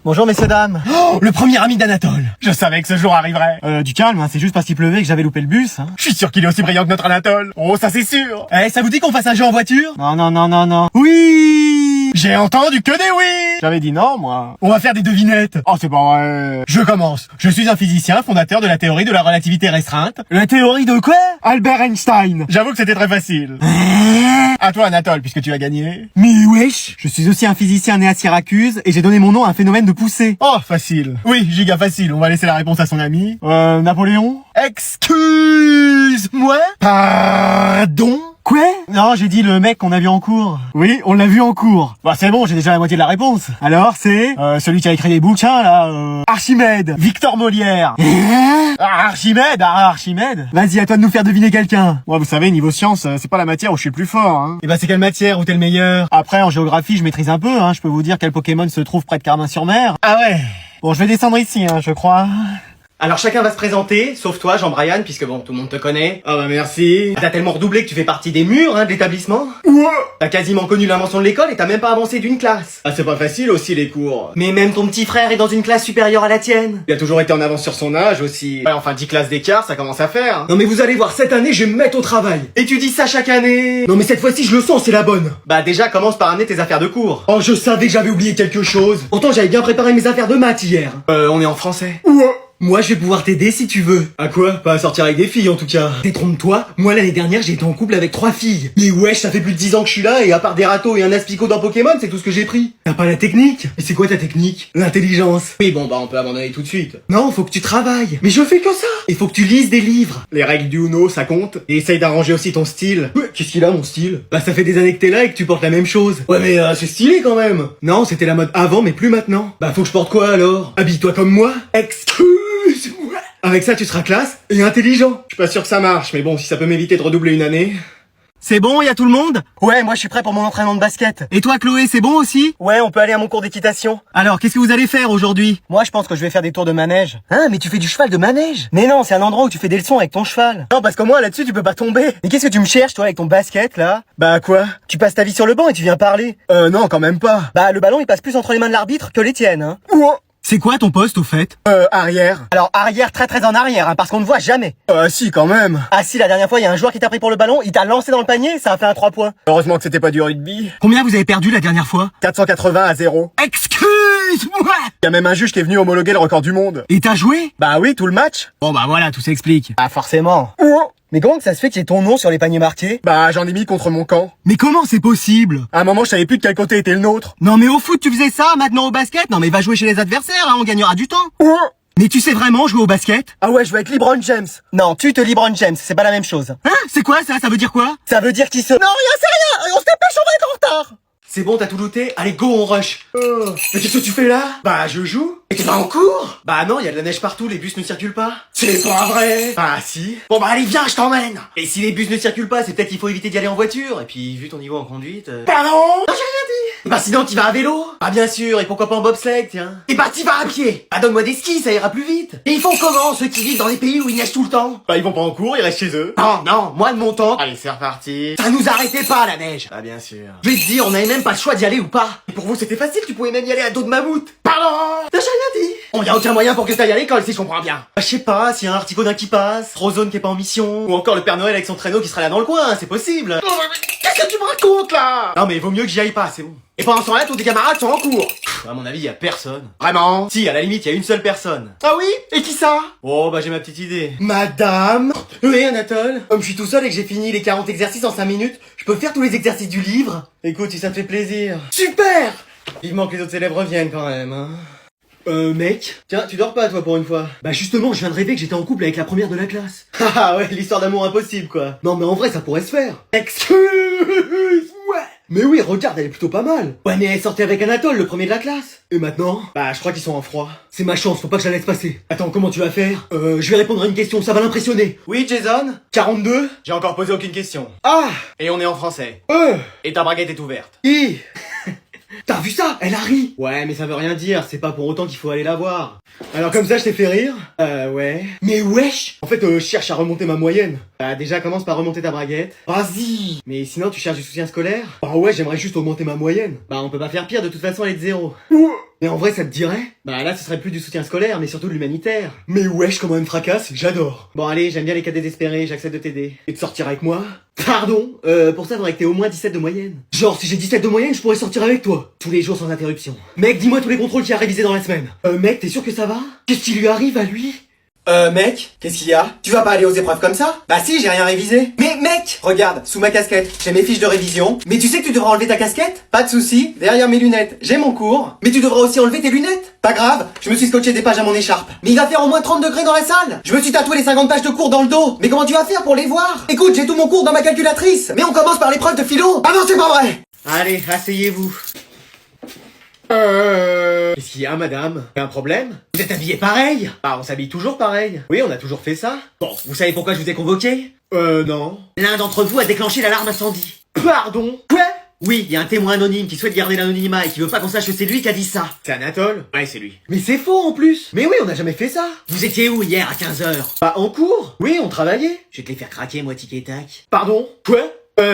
Bonjour messieurs dames. Oh, le premier ami d'Anatole. Je savais que ce jour arriverait. Du calme, hein, c'est juste parce qu'il pleuvait que j'avais loupé le bus. Hein. Je suis sûr qu'il est aussi brillant que notre Anatole. Oh, ça c'est sûr. Eh, ça vous dit qu'on fasse un jeu en voiture? Non. Oui. J'ai entendu que des oui. J'avais dit non, moi. On va faire des devinettes. Oh, c'est pas vrai. Je commence. Je suis un physicien fondateur de la théorie de la relativité restreinte. La théorie de quoi? Albert Einstein. J'avoue que c'était très facile. À toi Anatole, puisque tu as gagné. Mais wesh. Je suis aussi un physicien né à Syracuse et j'ai donné mon nom à un phénomène de poussée. Oh, facile. Oui, giga facile. On va laisser la réponse à son ami. Napoléon? Excuse-moi. Pardon? Quoi? Non, j'ai dit le mec qu'on a vu en cours. Oui, on l'a vu en cours. Bah c'est bon, j'ai déjà la moitié de la réponse. Alors c'est celui qui a écrit les bouquins là, Archimède, Victor Molière. Archimède. Vas-y, à toi de nous faire deviner quelqu'un. Moi, vous savez, niveau science, c'est pas la matière où je suis le plus fort, hein. Et bah c'est quelle matière où t'es le meilleur? Après en géographie, je maîtrise un peu, hein. Je peux vous dire quel Pokémon se trouve près de Carmin-sur-Mer. Ah ouais. Bon, je vais descendre ici, hein, je crois. Alors chacun va se présenter, sauf toi Jean-Brian, puisque bon, tout le monde te connaît. Ah bah merci. T'as tellement redoublé que tu fais partie des murs de l'établissement. Ouais. T'as quasiment connu l'invention de l'école et t'as même pas avancé d'une classe. Ah c'est pas facile aussi les cours. Mais même ton petit frère est dans une classe supérieure à la tienne. Il a toujours été en avance sur son âge aussi. Ouais, enfin 10 classes d'écart, ça commence à faire. Non mais vous allez voir, cette année je vais me mettre au travail. Et tu dis ça chaque année. Non mais cette fois-ci je le sens, c'est la bonne. Bah déjà commence par amener tes affaires de cours. Oh je savais que j'avais oublié quelque chose. Pourtant j'avais bien préparé mes affaires de maths hier. On est en français. Ouais. Moi je vais pouvoir t'aider si tu veux. À quoi? Pas à sortir avec des filles en tout cas. Détrompe-toi, moi l'année dernière j'ai été en couple avec 3 filles. Mais wesh, ça fait plus de 10 ans que je suis là et à part des râteaux et un aspicot dans Pokémon, c'est tout ce que j'ai pris. T'as pas la technique? Et c'est quoi ta technique? L'intelligence. Oui bon bah on peut abandonner tout de suite. Non, faut que tu travailles. Mais je fais que ça. Il faut que tu lises des livres. Les règles du Uno, ça compte. Et essaye d'arranger aussi ton style. Qu'est-ce qu'il a mon style? Bah ça fait des années que t'es là et que tu portes la même chose. Ouais mais c'est stylé quand même. Non, c'était la mode avant mais plus maintenant. Bah faut que je porte quoi alors? Habille-toi comme moi. Excuse-moi. Avec ça tu seras classe et intelligent. Je suis pas sûr que ça marche, mais bon si ça peut m'éviter de redoubler une année. C'est bon, y a tout le monde? Ouais, moi je suis prêt pour mon entraînement de basket. Et toi Chloé, c'est bon aussi? Ouais, on peut aller à mon cours d'équitation. Alors, qu'est-ce que vous allez faire aujourd'hui? Moi je pense que je vais faire des tours de manège. Hein, mais tu fais du cheval de manège? Mais non, c'est un endroit où tu fais des leçons avec ton cheval. Non, parce qu'au moins là-dessus tu peux pas tomber. Mais qu'est-ce que tu me cherches toi avec ton basket là? Bah quoi? Tu passes ta vie sur le banc et tu viens parler. Non quand même pas. Bah le ballon il passe plus entre les mains de l'arbitre que les tiennes, hein. C'est quoi ton poste au fait? Arrière. Alors arrière, très en arrière, hein, parce qu'on ne voit jamais. Si quand même. Ah si, la dernière fois il y a un joueur qui t'a pris pour le ballon, il t'a lancé dans le panier, ça a fait un 3 points. Heureusement que c'était pas du rugby. Combien vous avez perdu la dernière fois? 480 à 0. Excuse-moi! Y a même un juge qui est venu homologuer le record du monde. Et t'as joué? Bah oui, tout le match. Bon bah voilà, tout s'explique. Ah forcément. Mais comment que ça se fait qu'il y ait ton nom sur les paniers marqués? Bah j'en ai mis contre mon camp. Mais comment c'est possible? À un moment je savais plus de quel côté était le nôtre. Non mais au foot tu faisais ça, maintenant au basket? Non mais va jouer chez les adversaires, hein, on gagnera du temps. Mais tu sais vraiment jouer au basket? Ah ouais, je vais avec LeBron James. Non, tu te LeBron James, c'est pas la même chose. Hein? C'est quoi ça? Ça veut dire quoi? Ça veut dire qu'il se... Non, rien, c'est rien. On se dépêche, on va être en retard. C'est bon, t'as tout looté? Allez, go, on rush. Mais qu'est-ce que tu fais là? Bah je joue. Et t'es pas en cours? Bah non, y a de la neige partout, les bus ne circulent pas. C'est pas vrai. Bah si. Bon bah allez, viens, je t'emmène. Et si les bus ne circulent pas, c'est peut-être qu'il faut éviter d'y aller en voiture. Et puis, vu ton niveau en conduite... Pardon? Non, j'ai rien dit. Bah sinon, t'y vas à vélo? Bah bien sûr, et pourquoi pas en bobsleigh, tiens. Et bah t'y vas à pied. Bah donne-moi des skis, ça ira plus vite. Et ils font comment, ceux qui vivent dans les pays où il neige tout le temps? Bah ils vont pas en cours, ils restent chez eux. Non, moi de mon temps... Allez c'est reparti. Ça nous arrêtait pas, la neige. Bah bien sûr. Je vais te dire, on avait même pas le choix d'y aller ou pas. Et pour vous c'était facile, tu pouvais même y aller à dos de mammouth. Pardon. T'as rien dit. On y a aucun moyen pour que t'ailles à l'école, si je comprends bien. Bah, je sais pas, s'il y a un article qui passe, Frozone qui est pas en mission, ou encore le Père Noël avec son traîneau qui sera là dans le coin, c'est possible. Qu'est-ce que tu me racontes là? Non mais vaut mieux que j'y aille pas, c'est bon. Et pendant ce temps-là, tous tes camarades sont en cours. À mon avis, y a personne. Vraiment? Si, à la limite, y a une seule personne. Ah oui? Et qui ça? Oh, bah j'ai ma petite idée. Madame? Oui, Anatole. Comme je suis tout seul et que j'ai fini les 40 exercices en 5 minutes, je peux faire tous les exercices du livre. Écoute, si ça te fait plaisir. Super! Vivement que les autres élèves reviennent quand même, hein. Mec? Tiens, tu dors pas toi pour une fois? Bah justement, je viens de rêver que j'étais en couple avec la première de la classe. Ah ouais, l'histoire d'amour impossible quoi. Non mais en vrai ça pourrait se faire. Excuse-moi. Mais oui, regarde, elle est plutôt pas mal. Ouais mais elle sortait avec Anatole, le premier de la classe. Et maintenant? Bah je crois qu'ils sont en froid. C'est ma chance, faut pas que je la laisse passer. Attends, comment tu vas faire? Je vais répondre à une question, ça va l'impressionner. Oui Jason? 42? J'ai encore posé aucune question. Ah! Et on est en français. Et ta braguette est ouverte. I! T'as vu ça? Elle a ri! Ouais mais ça veut rien dire, c'est pas pour autant qu'il faut aller la voir. Alors comme ça je t'ai fait rire? Ouais. Mais wesh! En fait, je cherche à remonter ma moyenne. Bah déjà commence par remonter ta braguette. Vas-y! Mais sinon tu cherches du soutien scolaire? Bah ouais, j'aimerais juste augmenter ma moyenne. Bah on peut pas faire pire, de toute façon elle est de 0. Et en vrai, ça te dirait? Bah là, ce serait plus du soutien scolaire, mais surtout de l'humanitaire. Mais wesh, comment elle me fracasse, j'adore. Bon allez, j'aime bien les cas désespérés, j'accepte de t'aider. Et de sortir avec moi? Pardon, pour ça, faudrait que t'aies au moins 17 de moyenne. Genre, si j'ai 17 de moyenne, je pourrais sortir avec toi. Tous les jours sans interruption. Mec, dis-moi tous les contrôles qu'il a révisés dans la semaine. Mec, t'es sûr que ça va? Qu'est-ce qui lui arrive à lui? Mec, qu'est-ce qu'il y a? Tu vas pas aller aux épreuves comme ça? Bah si, j'ai rien révisé. Mais mec, regarde, sous ma casquette, j'ai mes fiches de révision. Mais tu sais que tu devras enlever ta casquette? Pas de souci, derrière mes lunettes, j'ai mon cours. Mais tu devras aussi enlever tes lunettes. Pas grave, je me suis scotché des pages à mon écharpe. Mais il va faire au moins 30 degrés dans la salle. Je me suis tatoué les 50 pages de cours dans le dos. Mais comment tu vas faire pour les voir? Écoute, j'ai tout mon cours dans ma calculatrice. Mais on commence par l'épreuve de philo. Ah non, c'est pas vrai! Allez, asseyez-vous. Qu'est-ce qu'il y a, madame? Y'a un problème? Vous êtes habillés pareil? Ah, on s'habille toujours pareil. Oui, on a toujours fait ça. Bon, vous savez pourquoi je vous ai convoqué? Non. L'un d'entre vous a déclenché l'alarme incendie. Pardon? Quoi? Oui, il y a un témoin anonyme qui souhaite garder l'anonymat et qui veut pas qu'on sache que c'est lui qui a dit ça. C'est Anatole? Ouais, c'est lui. Mais c'est faux en plus. Mais oui, on n'a jamais fait ça. Vous étiez où hier à 15h? Bah, en cours. Oui, on travaillait. Je vais te les faire craquer, moi, tic et tac. Pardon? Quoi?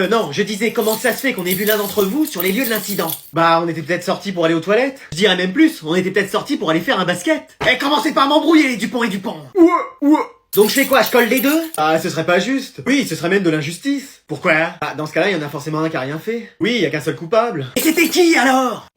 Non, je disais comment ça se fait qu'on ait vu l'un d'entre vous sur les lieux de l'incident. Bah, on était peut-être sortis pour aller aux toilettes. Je dirais même plus, on était peut-être sortis pour aller faire un basket. Eh, commencez pas à m'embrouiller les Dupont et Dupont. Donc je fais quoi, je colle les deux? Ah, ce serait pas juste. Oui, ce serait même de l'injustice. Pourquoi? Ah, dans ce cas-là, il y en a forcément un qui a rien fait. Oui, il y a qu'un seul coupable. Et c'était qui alors?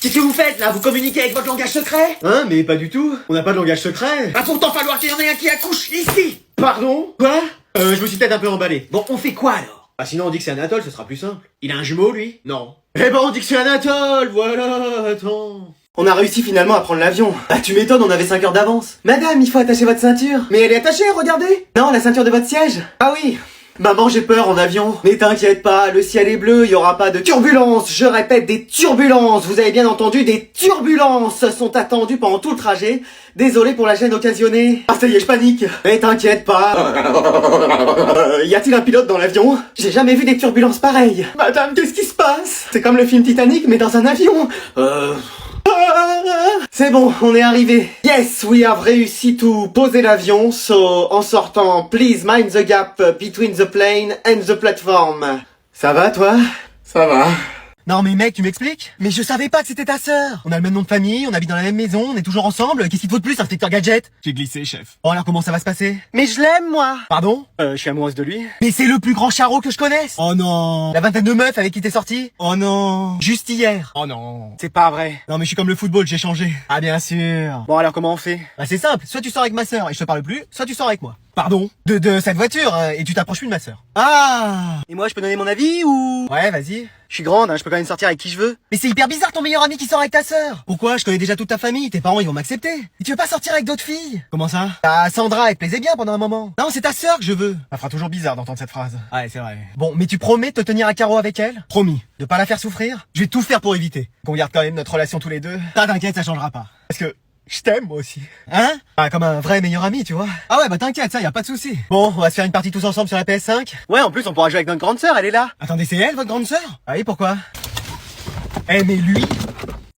Qu'est-ce que vous faites là? Vous communiquez avec votre langage secret? Hein? Mais pas du tout. On n'a pas de langage secret. Va pourtant falloir qu'il y en ait un qui accouche ici. Pardon? Quoi? Je me suis peut-être un peu emballé. Bon, on fait quoi alors? Bah sinon on dit que c'est Anatole, ce sera plus simple. Il a un jumeau lui? Non. Eh ben on dit que c'est Anatole, voilà, attends. On a réussi finalement à prendre l'avion. Bah tu m'étonnes, on avait 5 heures d'avance. Madame, il faut attacher votre ceinture. Mais elle est attachée, regardez. Non, la ceinture de votre siège. Ah oui. Maman, j'ai peur en avion. Mais t'inquiète pas, le ciel est bleu, il y aura pas de turbulences. Je répète, des turbulences. Vous avez bien entendu, des turbulences sont attendues pendant tout le trajet. Désolé pour la gêne occasionnée. Ah ça y est, je panique. Mais t'inquiète pas. Y a-t-il un pilote dans l'avion? J'ai jamais vu des turbulences pareilles. Madame, qu'est-ce qui se passe? C'est comme le film Titanic, mais dans un avion. C'est bon, on est arrivé. Yes, we have réussi to poser l'avion, so en sortant, please mind the gap between the plane and the platform. Ça va toi? Ça va. Non mais mec, tu m'expliques? Mais je savais pas que c'était ta sœur. On a le même nom de famille, on habite dans la même maison, on est toujours ensemble. Qu'est-ce qu'il te faut de plus, inspecteur Gadget? J'ai glissé, chef. Oh alors comment ça va se passer? Mais je l'aime moi. Pardon? Je suis amoureuse de lui. Mais c'est le plus grand charreau que je connaisse. Oh non. La vingtaine de meufs avec qui t'es sorti? Oh non. Juste hier. Oh non. C'est pas vrai. Non mais je suis comme le football, j'ai changé. Ah bien sûr. Bon alors comment on fait? Bah c'est simple, soit tu sors avec ma sœur et je te parle plus, soit tu sors avec moi. Pardon? De cette voiture, et tu t'approches plus de ma sœur. Ah! Et moi je peux donner mon avis ou? Ouais, vas-y. Je suis grande, hein, je peux quand même sortir avec qui je veux. Mais c'est hyper bizarre ton meilleur ami qui sort avec ta sœur. Pourquoi? Je connais déjà toute ta famille, tes parents ils vont m'accepter. Et tu veux pas sortir avec d'autres filles? Comment ça? Ah, Sandra, elle te plaisait bien pendant un moment. Non, c'est ta sœur que je veux. Ça fera toujours bizarre d'entendre cette phrase. Ouais, c'est vrai. Bon, mais tu promets de te tenir à carreau avec elle? Promis. De pas la faire souffrir? Je vais tout faire pour éviter. Qu'on garde quand même notre relation tous les deux. Ah, t'inquiète, ça changera pas. Parce que je t'aime moi aussi. Hein? Ah, comme un vrai meilleur ami, tu vois. Ah ouais, bah t'inquiète, ça y a pas de souci. Bon, on va se faire une partie tous ensemble sur la PS5. Ouais, en plus on pourra jouer avec notre grande sœur, elle est là. Attendez, c'est elle, votre grande sœur? Ah oui, pourquoi? Eh mais lui...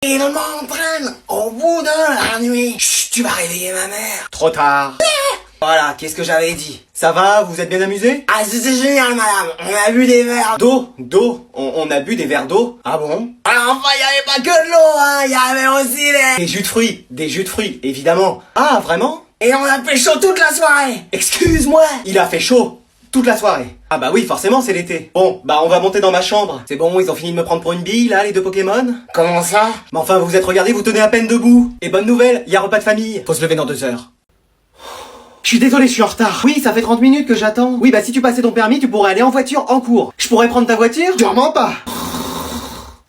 Il m'entraîne au bout de la nuit. Chut, tu vas réveiller ma mère. Trop tard. Voilà, qu'est-ce que j'avais dit? Ça va, vous êtes bien amusés? Ah, c'était génial, madame. On a bu des verres. D'eau? On a bu des verres d'eau? Ah bon? Alors, enfin, il y avait pas que de l'eau, hein. Il y avait aussi Des jus de fruits, évidemment. Ah, vraiment? Et on a fait chaud toute la soirée. Excuse-moi. Il a fait chaud toute la soirée. Ah bah oui, forcément, c'est l'été. Bon, bah on va monter dans ma chambre. C'est bon, ils ont fini de me prendre pour une bille, là, les deux Pokémon? Comment ça? Mais enfin, vous vous êtes regardés, vous tenez à peine debout. Et bonne nouvelle, y a repas de famille. Faut se lever dans 2 heures. Je suis désolé, je suis en retard. Oui, ça fait 30 minutes que j'attends. Oui, bah si tu passais ton permis, tu pourrais aller en voiture en cours. Je pourrais prendre ta voiture? Sûrement pas.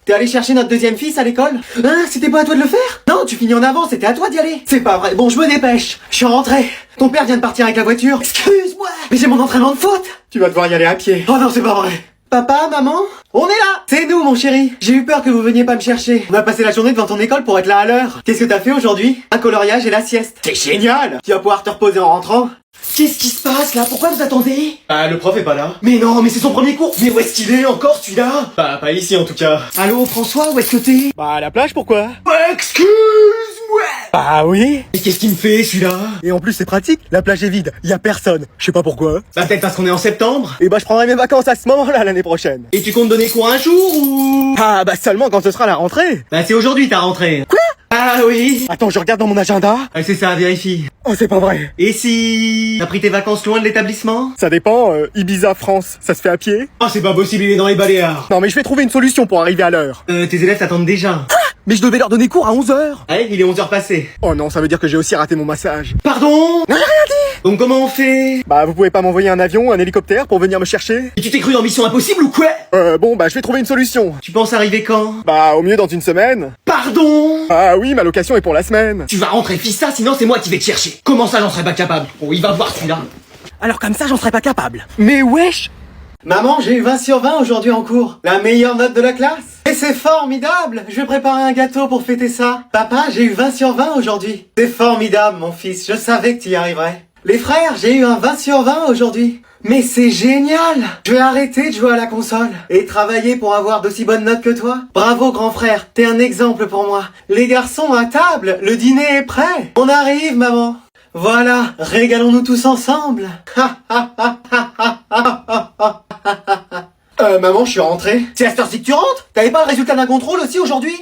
T'es allé chercher notre deuxième fils à l'école? Hein, c'était pas à toi de le faire? Non, tu finis en avant, c'était à toi d'y aller. C'est pas vrai, bon, je me dépêche. Je suis rentré. Ton père vient de partir avec la voiture. Excuse-moi, mais j'ai mon entraînement de foot. Tu vas devoir y aller à pied. Oh non, c'est pas vrai. Papa, maman? On est là! C'est nous, mon chéri! J'ai eu peur que vous veniez pas me chercher. On a passé la journée devant ton école pour être là à l'heure. Qu'est-ce que t'as fait aujourd'hui? Un coloriage et la sieste. C'est génial. Tu vas pouvoir te reposer en rentrant. Qu'est-ce qui se passe là? Pourquoi vous attendez? Ah, le prof est pas là. Mais non, mais c'est son premier cours. Mais où est-ce qu'il est encore celui-là? Bah, pas ici en tout cas. Allô François, où est-ce que t'es? Bah, à la plage, pourquoi? Excuse-moi. Bah, Bah oui. Et qu'est-ce qu'il me fait, celui-là? Et en plus c'est pratique, la plage est vide, y a personne. Je sais pas pourquoi. Bah peut-être parce qu'on est en septembre. Et bah je prendrai mes vacances à ce moment-là l'année prochaine. Et tu comptes donner quoi un jour ou... Ah bah seulement quand ce sera la rentrée. Bah c'est aujourd'hui ta rentrée. Quoi? Ah oui. Attends, je regarde dans mon agenda. Ah, c'est ça, vérifie. Oh c'est pas vrai. Et si... T'as pris tes vacances loin de l'établissement? Ça dépend, Ibiza, France, ça se fait à pied? Oh c'est pas possible, il est dans les Baléares. Non mais je vais trouver une solution pour arriver à l'heure. Tes élèves t'attendent déjà. Mais je devais leur donner cours à 11h. Allez, il est 11h passé. Oh non, ça veut dire que j'ai aussi raté mon massage. Pardon? Non, j'ai rien dit. Donc comment on fait? Bah vous pouvez pas m'envoyer un avion, un hélicoptère pour venir me chercher? Et tu t'es cru dans Mission Impossible ou quoi? Bon bah je vais trouver une solution. Tu penses arriver quand? Bah au mieux dans une semaine. Pardon? Ah oui, ma location est pour la semaine. Tu vas rentrer fissa, sinon c'est moi qui vais te chercher. Comment ça j'en serais pas capable? Oh, il va voir celui-là. Alors comme ça j'en serais pas capable. Mais wesh. Maman, j'ai eu 20 sur 20 aujourd'hui en cours. La meilleure note de la classe. Et c'est formidable. Je vais préparer un gâteau pour fêter ça. Papa, j'ai eu 20 sur 20 aujourd'hui. C'est formidable, mon fils. Je savais que tu y arriverais. Les frères, j'ai eu un 20 sur 20 aujourd'hui. Mais c'est génial. Je vais arrêter de jouer à la console et travailler pour avoir d'aussi bonnes notes que toi. Bravo, grand frère. T'es un exemple pour moi. Les garçons à table, le dîner est prêt. On arrive, maman. Voilà, régalons-nous tous ensemble. Maman, je suis rentré. C'est à cette heure-ci que tu rentres? T'avais pas le résultat d'un contrôle aussi aujourd'hui?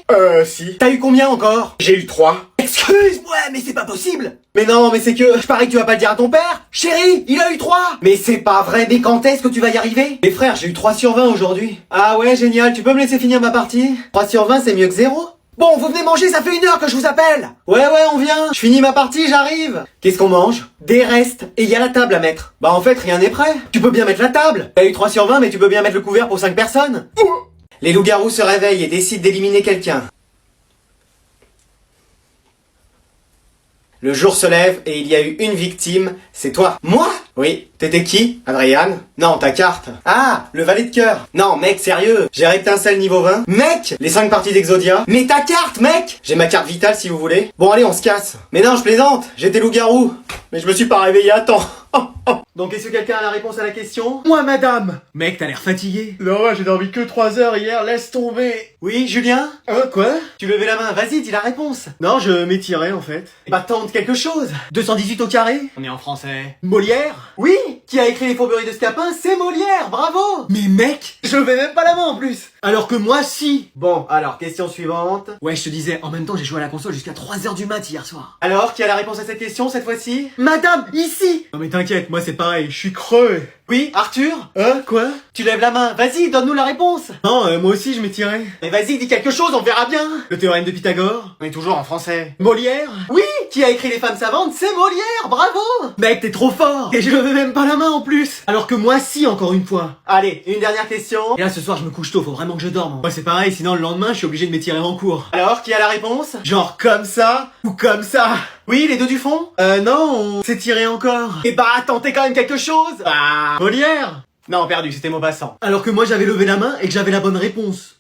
Si. T'as eu combien encore? J'ai eu 3. Excuse-moi, mais c'est pas possible. Mais non, mais c'est que, je parie que tu vas pas le dire à ton père. Chérie, il a eu 3. Mais c'est pas vrai, mais quand est-ce que tu vas y arriver? Les frères, j'ai eu 3 sur 20 aujourd'hui. Ah ouais, génial, tu peux me laisser finir ma partie? 3 sur 20, c'est mieux que 0. Bon, vous venez manger, ça fait 1 heure que je vous appelle. Ouais, on vient. Je finis ma partie, j'arrive. Qu'est-ce qu'on mange? Des restes. Et il y a la table à mettre. Bah en fait, rien n'est prêt. Tu peux bien mettre la table. T'as eu 3 sur 20, mais tu peux bien mettre le couvert pour 5 personnes. Les loups-garous se réveillent et décident d'éliminer quelqu'un. Le jour se lève et il y a eu une victime, c'est toi. Moi? Oui. T'étais qui? Adriane? Non, ta carte. Ah, le valet de cœur. Non, mec, sérieux. J'ai rectincelle niveau 20. Mec, les 5 parties d'Exodia. Mais ta carte, mec! J'ai ma carte vitale si vous voulez. Bon, allez, on se casse. Mais non, je plaisante. J'étais loup-garou. Mais je me suis pas réveillé à temps. Donc est-ce que quelqu'un a la réponse à la question? Moi, madame. Mec, t'as l'air fatigué. Non, j'ai dormi que 3 heures hier, laisse tomber. Oui, Julien? Quoi? Tu levais la main, vas-y, dis la réponse. Non, je m'étirais en fait. Bah tente quelque chose. 218 au carré? On est en français. Molière? Oui, qui a écrit les fourberies de Scapin, c'est Molière, bravo! Mais mec, je levais même pas la main en plus. Alors que moi, si. Bon, alors, question suivante. Ouais, je te disais, en même temps, j'ai joué à la console jusqu'à 3h du mat hier soir. Alors, qui a la réponse à cette question cette fois-ci? Madame, ici. Non mais t'inquiète, moi c'est pareil, je suis crevé. Oui, Arthur? Quoi? Tu lèves la main, vas-y, donne-nous la réponse! Non, moi aussi je m'étirais. Mais vas-y, dis quelque chose, on verra bien! Le théorème de Pythagore? On est toujours en français. Molière? Oui, qui a écrit Les femmes savantes, c'est Molière, bravo! Mec, t'es trop fort. Et je levais même pas la main en plus. Alors que moi, si, encore une fois. Allez, une dernière question. Et là, ce soir, je me couche tôt, faut vraiment que je dorme. Moi c'est pareil, sinon le lendemain je suis obligé de m'étirer en cours. Alors, qui a la réponse? Genre comme ça ou comme ça? Oui, les deux du fond? Non, on s'est tiré encore. Eh bah, tentez quand même quelque chose! Molière? Non, perdu, c'était Maupassant. Alors que moi, j'avais levé la main et que j'avais la bonne réponse.